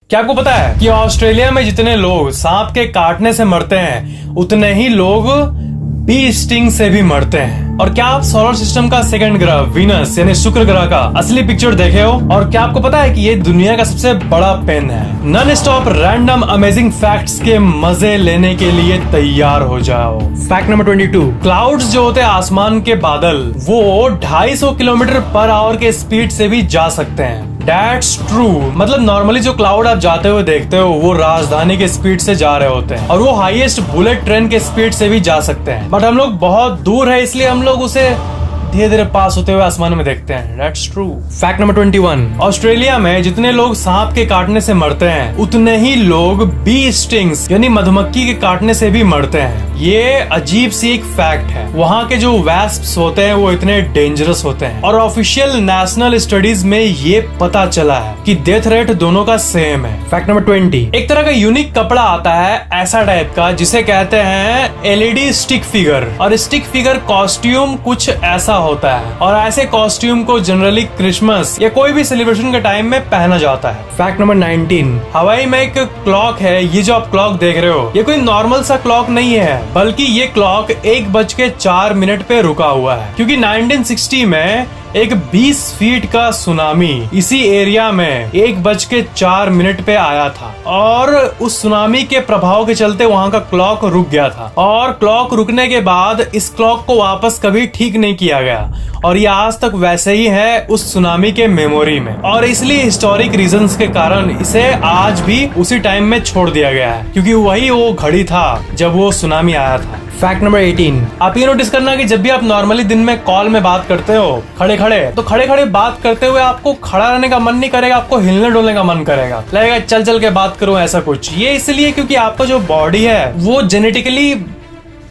क्या आपको पता है कि ऑस्ट्रेलिया में जितने लोग सांप के काटने से मरते हैं उतने ही लोग बी स्टिंग से भी मरते हैं। और क्या आप सोलर सिस्टम का सेकंड ग्रह वीनस यानी शुक्र ग्रह का असली पिक्चर देखे हो? और क्या आपको पता है कि ये दुनिया का सबसे बड़ा पेन है? Non stop random amazing facts के मजे लेने के लिए तैयार हो जाओ। फैक्ट नंबर 22, क्लाउड्स जो होते हैं आसमान के बादल, वो 250 किलोमीटर पर आवर के स्पीड से भी जा सकते हैं। That's true। मतलब नॉर्मली जो क्लाउड आप जाते हुए देखते हो वो राजधानी के स्पीड से जा रहे होते हैं और वो हाईएस्ट बुलेट ट्रेन के स्पीड से भी जा सकते हैं, बट हम लोग बहुत दूर है इसलिए हम लोग उसे धीरे धीरे पास होते हुए आसमान में देखते हैं। That's true। Fact number 21, Australia में जितने लोग सांप के काटने से मरते हैं उतने ही लोग बी स्टिंग्स यानी मधुमक्खी के काटने से भी मरते हैं। ये अजीब सी एक फैक्ट है। वहाँ के जो वैस्प्स होते हैं वो इतने डेंजरस होते हैं और ऑफिशियल नेशनल स्टडीज में ये पता चला है कि डेथ रेट दोनों का सेम है। फैक्ट नंबर 20, एक तरह का यूनिक कपड़ा आता है ऐसा टाइप का जिसे कहते हैं एलईडी स्टिक फिगर, और स्टिक फिगर कॉस्ट्यूम कुछ ऐसा होता है और ऐसे कॉस्ट्यूम को जनरली क्रिसमस या कोई भी सेलिब्रेशन के टाइम में पहना जाता है। फैक्ट नंबर 19, हवाई में एक क्लॉक है। ये जो आप क्लॉक देख रहे हो ये कोई नॉर्मल सा क्लॉक नहीं है, बल्कि ये क्लॉक 1:04 पे रुका हुआ है क्योंकि 1960 में एक 20 फीट का सुनामी इसी एरिया में 1:04 पे आया था और उस सुनामी के प्रभाव के चलते वहाँ का क्लॉक रुक गया था और क्लॉक रुकने के बाद इस क्लॉक को वापस कभी ठीक नहीं किया गया और ये आज तक वैसे ही है उस सुनामी के मेमोरी में, और इसलिए हिस्टोरिक रीजंस के कारण इसे आज भी उसी टाइम में छोड़ दिया गया है क्योंकि वही वो घड़ी था जब वो सुनामी आया था। फैक्ट नंबर 18, आप ये नोटिस करना कि जब भी आप नॉर्मली दिन में कॉल में बात करते हो खड़े खड़े बात करते हुए आपको खड़ा रहने का मन नहीं करेगा, आपको हिलने डुलने का मन करेगा, लगेगा चल चल के बात करूं ऐसा कुछ। ये इसलिए क्योंकि आपका जो बॉडी है वो जेनेटिकली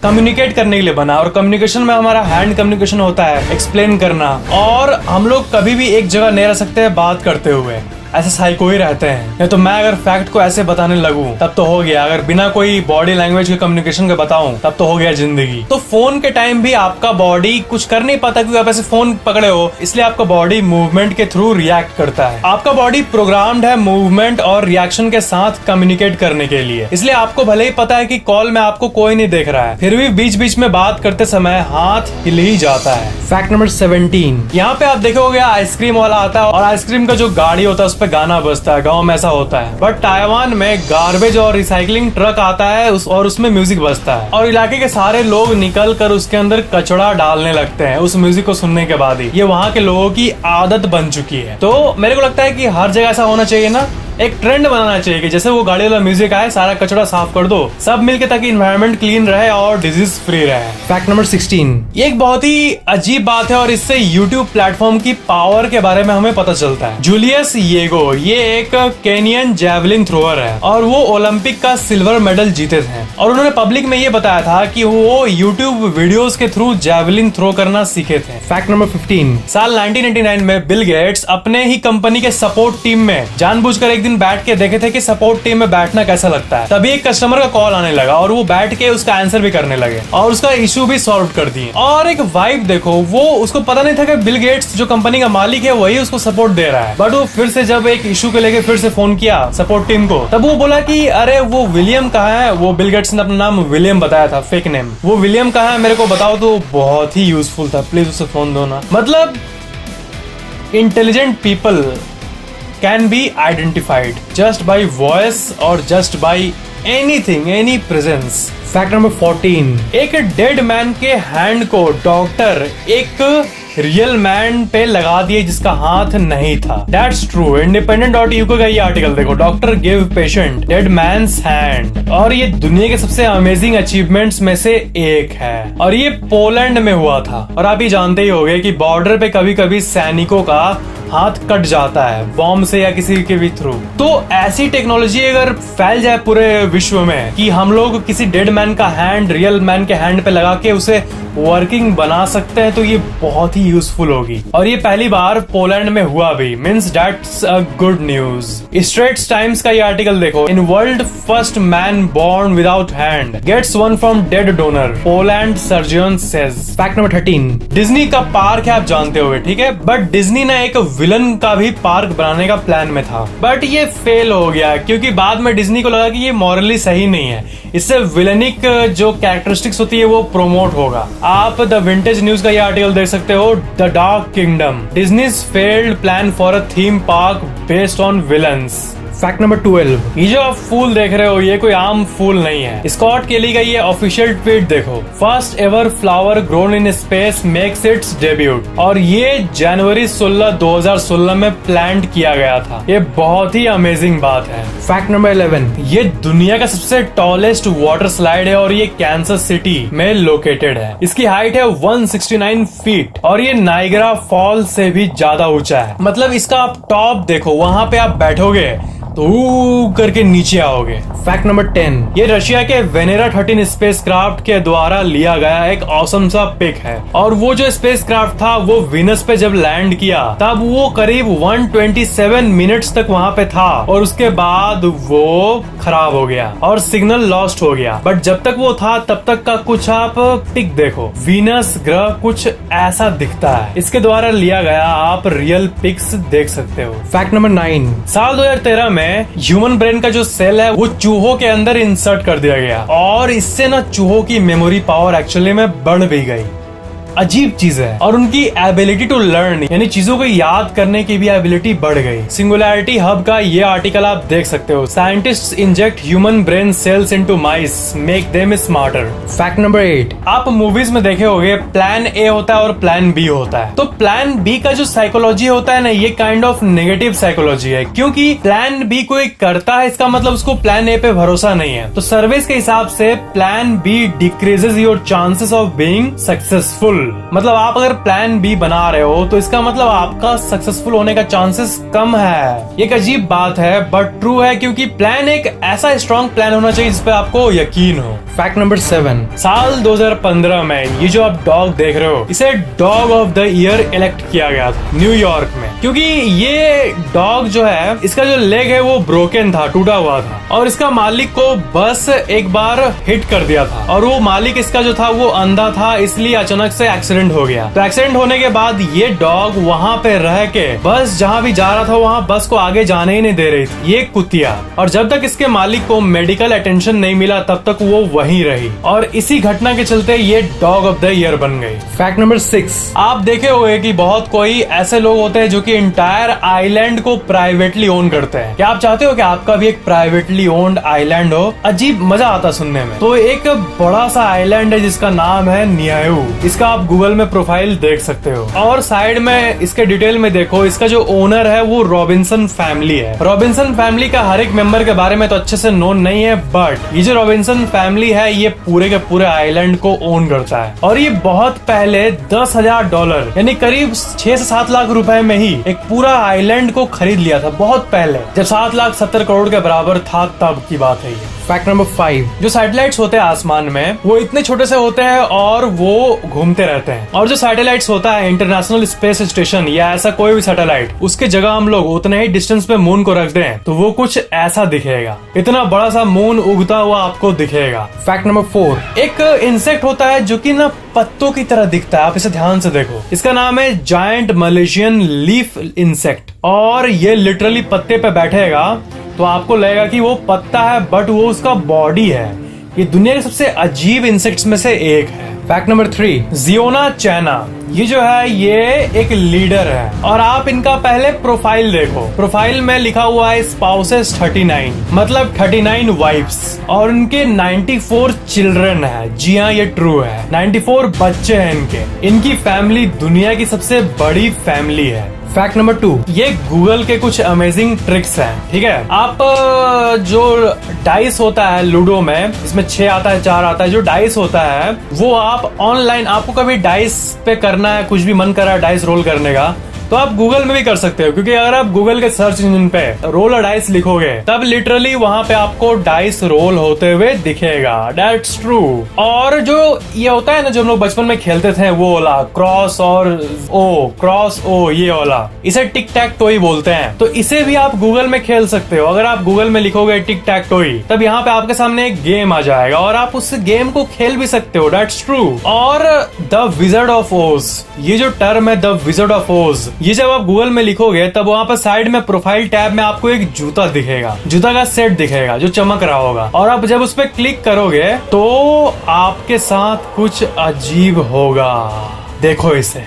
कम्युनिकेट करने के लिए बना, और कम्युनिकेशन में हमारा हैंड कम्युनिकेशन होता है, एक्सप्लेन करना, और हम लोग कभी भी एक जगह नहीं रह सकते हैं बात करते हुए, ऐसे साइको ही रहते हैं। नहीं तो मैं अगर फैक्ट को ऐसे बताने लगूं तब तो हो गया, अगर बिना कोई बॉडी लैंग्वेज के कम्युनिकेशन के बताऊं तब तो हो गया जिंदगी। तो फोन के टाइम भी आपका बॉडी कुछ कर नहीं पाता क्योंकि आप ऐसे फोन पकड़े हो, इसलिए आपका बॉडी मूवमेंट के थ्रू रिएक्ट करता है। आपका बॉडी प्रोग्राम्ड है मूवमेंट और रिएक्शन के साथ कम्युनिकेट करने के लिए, इसलिए आपको भले ही पता है कि कॉल में आपको कोई नहीं देख रहा है, फिर भी बीच बीच में बात करते समय हाथ हिल ही जाता है। फैक्ट नंबर 17, यहाँ पे आप देखोगे आइसक्रीम वाला आता है और आइसक्रीम का जो गाड़ी होता है उस पे गाना बजता है। गांव में ऐसा होता है, बट ताइवान में गार्बेज और रिसाइकलिंग ट्रक आता है और उसमें म्यूजिक बजता है और इलाके के सारे लोग निकल कर उसके अंदर कचड़ा डालने लगते हैं उस म्यूजिक को सुनने के बाद ही। ये वहाँ के लोगों की आदत बन चुकी है। तो मेरे को लगता है कि हर जगह ऐसा होना चाहिए ना, एक ट्रेंड बनाना चाहिए कि जैसे वो गाड़ी वाला म्यूजिक आए सारा कचरा साफ कर दो सब मिलके, ताकि इन्वायरमेंट क्लीन रहे और डिजीज फ्री रहे। फैक्ट नंबर 16, ये एक बहुत ही अजीब बात है और इससे यूट्यूब प्लेटफॉर्म की पावर के बारे में हमें पता चलता है। जूलियस येगो ये एक केनियन जैवलिन थ्रोअर है और वो ओलंपिक का सिल्वर मेडल जीते थे और उन्होंने पब्लिक में ये बताया था कि वो यूट्यूब वीडियोस के थ्रू जैवलिन थ्रो करना सीखे थे। फैक्ट नंबर 15, साल 1999 में बिल गेट्स अपने ही कंपनी के सपोर्ट टीम में जानबूझकर एक दिन बैठ के देखे थे कि सपोर्ट टीम में बैठना कैसा लगता है। तभी एक कस्टमर का कॉल आने लगा और वो बैठ के उसका आंसर भी करने लगे और उसका इशू भी सॉल्व कर दिए। और एक वाइब देखो, वो उसको पता नहीं था कि बिल गेट्स जो कंपनी का मालिक है वही उसको सपोर्ट दे रहा है, बट वो फिर से जब एक इशू के लेके फिर से फोन किया सपोर्ट टीम को, तब वो बोला कि अरे वो विलियम कहाँ है। वो बिल गेट्स ने अपना नाम विलियम बताया था, फेक नेम। वो विलियम कहाँ है मेरे को बताओ, तो बहुत ही यूजफुल था, प्लीज उसे फोन दो ना। मतलब intelligent people can be identified just by voice or just by anything, any presence। Fact number 14, एक डेड मैन के हैंड को डॉक्टर एक रियल मैन पे लगा दिए जिसका हाथ नहीं था। That's true। independent.uk का ये आर्टिकल देखो, doctor give patient dead man's hand, और ये दुनिया के सबसे अमेजिंग अचीवमेंट्स में से एक है और ये पोलैंड में हुआ था। और आप ये जानते ही होंगे कि बॉर्डर पे कभी कभी सैनिकों का हाथ कट जाता है बॉम्ब से या किसी के भी थ्रू। तो ऐसी टेक्नोलॉजी अगर फैल जाए पूरे विश्व में कि हम लोग किसी डेड मैन का हैंड रियल मैन के हैंड पे लगा के उसे वर्किंग बना सकते हैं, तो ये बहुत ही यूजफुल होगी। और ये पहली बार पोलैंड में हुआ भी, means that's a good news. Straits Times का ये आर्टिकल देखो, in world first man born without hand gets one from dead donor, Poland surgeon says. Fact number 13, Disney का पार्क है आप जानते होंगे, ठीक है, बट डिज्नी ने एक विलन का भी पार्क बनाने का प्लान में था, बट ये फेल हो गया क्योंकि बाद में डिज्नी को लगा कि ये मॉरली सही नहीं है, इससे विलनिक जो कैरेक्टरिस्टिक्स होती है वो प्रोमोट होगा। आप द विंटेज न्यूज का ये आर्टिकल देख सकते हो, the dark kingdom, डिज्नीज failed plan for a theme park based on villains. Fact number 12, ये जो आप फूल देख रहे हो ये कोई आम फूल नहीं है। स्कॉट केली का ये ऑफिशियल ट्वीट देखो, first ever flower grown in space makes it's debut, और ये जनवरी 16, 2016 में प्लांट किया गया था। ये बहुत ही अमेजिंग बात है। फैक्ट नंबर 11, ये दुनिया का सबसे टॉलेस्ट वाटर स्लाइड है और ये कैंसस सिटी में लोकेटेड है। इसकी हाइट है 169 फीट और ये नाइगरा फॉल से भी ज्यादा ऊंचा है। मतलब इसका आप टॉप देखो, वहां पे आप बैठोगे तो करके नीचे आओगे। फैक्ट नंबर 10, ये रशिया के वेनेरा 13 स्पेसक्राफ्ट के द्वारा लिया गया एक ऑसम सा पिक है, और वो जो स्पेसक्राफ्ट था वो वीनस पे जब लैंड किया तब वो करीब 127 मिनट्स तक वहां पे था, और उसके बाद वो खराब हो गया और सिग्नल लॉस्ट हो गया। बट जब तक वो था तब तक का कुछ आप पिक देखो, वीनस ग्रह कुछ ऐसा दिखता है। इसके द्वारा लिया गया आप रियल पिक्स देख सकते हो। फैक्ट नंबर 9, साल 2013 में ह्यूमन ब्रेन का जो सेल है वो चूहों के अंदर इंसर्ट कर दिया गया, और इससे ना चूहों की मेमोरी पावर एक्चुअली में बढ़ भी गई। अजीब चीज है। और उनकी एबिलिटी टू लर्न यानी चीजों को याद करने की भी एबिलिटी बढ़ गई। सिंगुलैरिटी हब का ये आर्टिकल आप देख सकते हो, scientists inject human brain cells into mice make them smarter. Fact number 8, आप मूवीज में देखे होंगे प्लान ए होता है और प्लान बी होता है, तो प्लान बी का जो साइकोलॉजी होता है ना ये काइंड ऑफ नेगेटिव साइकोलॉजी है, क्योंकि प्लान बी कोई करता है इसका मतलब उसको प्लान ए पे भरोसा नहीं है। तो सर्विस के हिसाब से plan B decreases your chances of being successful. मतलब आप अगर प्लान बी बना रहे हो तो इसका मतलब आपका सक्सेसफुल होने का चांसेस कम है। एक अजीब बात है बट ट्रू है, क्योंकि प्लान एक ऐसा स्ट्रॉन्ग प्लान होना चाहिए जिस पे आपको यकीन हो। फैक्ट नंबर 7, साल 2015 में ये जो आप डॉग देख रहे हो इसे dog of the year elect किया गया था न्यूयॉर्क में, क्योंकि ये डॉग जो है इसका जो लेग है वो ब्रोकन था, टूटा हुआ था, और इसका मालिक को बस एक बार हिट कर दिया था, और वो मालिक इसका जो था वो अंधा था, इसलिए अचानक से एक्सीडेंट हो गया। तो एक्सीडेंट होने के बाद ये डॉग वहाँ पे रह के बस जहाँ भी जा रहा था वहाँ बस को आगे जाने ही नहीं दे रही थी, ये कुतिया। और जब तक इसके मालिक को मेडिकल अटेंशन नहीं मिला तब तक वो वहीं रही, और इसी घटना के चलते ये डॉग ऑफ द ईयर बन गई। फैक्ट नंबर 6, आप देखे होंगे कि बहुत कोई ऐसे लोग होते हैं जो कि इंटायर आइलैंड को प्राइवेटली ओन करते हैं। क्या आप चाहते हो कि आपका भी एक प्राइवेटली ओन्ड आइलैंड हो? अजीब मजा आता सुनने में। तो एक बड़ा सा आइलैंड है जिसका नाम है नियायू, इसका आप गूगल में प्रोफाइल देख सकते हो, और साइड में इसके डिटेल में देखो, इसका जो ओनर है वो रॉबिन्सन फैमिली है। रॉबिन्सन फैमिली का हर एक मेंबर के बारे में तो अच्छे से नोन नहीं है, बट ये जो रॉबिन्सन फैमिली है ये पूरे के पूरे आइलैंड को ओन करता है, और ये बहुत पहले $10,000 यानी करीब 6 से 7 लाख रुपए में ही एक पूरा आइलैंड को खरीद लिया था, बहुत पहले, जब 7,70 करोड़ के बराबर था तब की बात है ये। फैक्ट नंबर 5, जो सैटेलाइट्स होते हैं आसमान में वो इतने छोटे से होते हैं और वो घूमते रहते हैं, और जो सैटेलाइट्स होता है इंटरनेशनल स्पेस स्टेशन या ऐसा कोई भी सैटेलाइट, उसके जगह हम लोग उतने ही डिस्टेंस पे मून को रख दें तो वो कुछ ऐसा दिखेगा, इतना बड़ा सा मून उगता हुआ आपको दिखेगा। फैक्ट नंबर 4, एक इंसेक्ट होता है जो कि ना पत्तों की तरह दिखता है, आप इसे ध्यान से देखो, इसका नाम है जायंट मलेशियन लीफ इंसेक्ट, और ये लिटरली पत्ते पे बैठेगा तो आपको लगेगा कि वो पत्ता है बट वो उसका बॉडी है। ये दुनिया के सबसे अजीब इंसेक्ट्स में से एक है। फैक्ट नंबर 3, जियोना चैना, ये जो है ये एक लीडर है, और आप इनका पहले प्रोफाइल देखो, प्रोफाइल में लिखा हुआ है स्पाउसेस 39, मतलब 39 वाइफ्स, और उनके 94 चिल्ड्रन है। जी हाँ, ये ट्रू है, 94 बच्चे हैं इनके। इनकी फैमिली दुनिया की सबसे बड़ी फैमिली है। फैक्ट नंबर 2, ये गूगल के कुछ अमेजिंग ट्रिक्स हैं, ठीक है। आप जो डाइस होता है लूडो में, इसमें 6 आता है 4 आता है, जो डाइस होता है वो आप ऑनलाइन, आपको कभी डाइस पे करना है, कुछ भी मन कर रहा है डाइस रोल करने का, तो आप गूगल में भी कर सकते हो, क्योंकि अगर आप गूगल के सर्च इंजन पे रोल अ डाइस लिखोगे तब लिटरली वहां पे आपको डाइस रोल होते हुए दिखेगा। That's true. और जो ये होता है ना जो हम लोग बचपन में खेलते थे, वो वाला क्रॉस और ओ, क्रॉस ओ, ये वाला, इसे टिक टैक टोई बोलते हैं, तो इसे भी आप गूगल में खेल सकते हो। अगर आप गूगल में लिखोगे टिक टैक टोई तब यहाँ पे आपके सामने एक गेम आ जाएगा और आप उस गेम को खेल भी सकते हो। That's true. और द विजर्ड ऑफ ओज, ये जो टर्म है द विजर्ड ऑफ ओज, ये जब आप गूगल में लिखोगे तब वहाँ पर साइड में प्रोफाइल टैब में आपको एक जूता दिखेगा, जूता का सेट दिखेगा जो चमक रहा होगा, और आप जब उस पर क्लिक करोगे तो आपके साथ कुछ अजीब होगा। देखो इसे।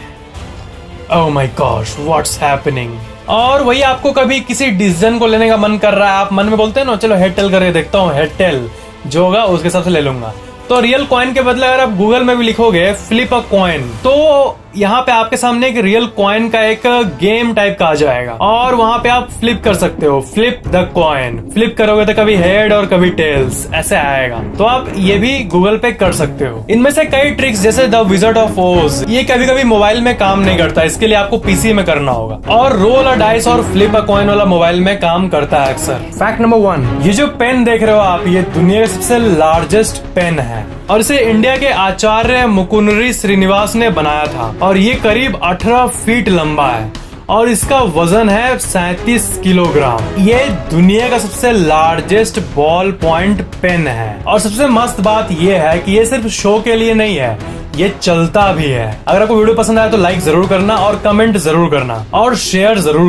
Oh my gosh, what's happening. और वही आपको कभी किसी डिसीजन को लेने का मन कर रहा है, आप मन में बोलते हैं ना, चलो हेड टेल करके देखता हूँ, हेड टेल जो होगा उसके हिसाब से ले लूंगा। तो रियल कॉइन के बदले अगर आप गूगल में भी लिखोगे फ्लिप अ कॉइन, तो यहाँ पे आपके सामने एक रियल कॉइन का एक गेम टाइप का आ जाएगा और वहां पे आप फ्लिप कर सकते हो, फ्लिप द कॉइन। फ्लिप करोगे तो कभी हेड और कभी टेल्स ऐसे आएगा, तो आप ये भी गूगल पे कर सकते हो। इनमें से कई ट्रिक्स जैसे द विजर्ड ऑफ ओज, ये कभी कभी मोबाइल में काम नहीं करता, इसके लिए आपको पीसी में करना होगा। और रोल अ डाइस और फ्लिप अ कॉइन वाला मोबाइल में काम करता है अक्सर। फैक्ट नंबर 1, ये जो पेन देख रहे हो आप, ये दुनिया का सबसे लार्जेस्ट पेन है और इसे इंडिया के आचार्य मुकुंदरी श्रीनिवास ने बनाया था और ये करीब 18 फीट लंबा है और इसका वजन है 37 किलोग्राम। ये दुनिया का सबसे लार्जेस्ट बॉल पॉइंट पेन है और सबसे मस्त बात ये है कि ये सिर्फ शो के लिए नहीं है, ये चलता भी है। अगर आपको वीडियो पसंद आया तो लाइक जरूर करना और कमेंट जरूर करना और शेयर जरूर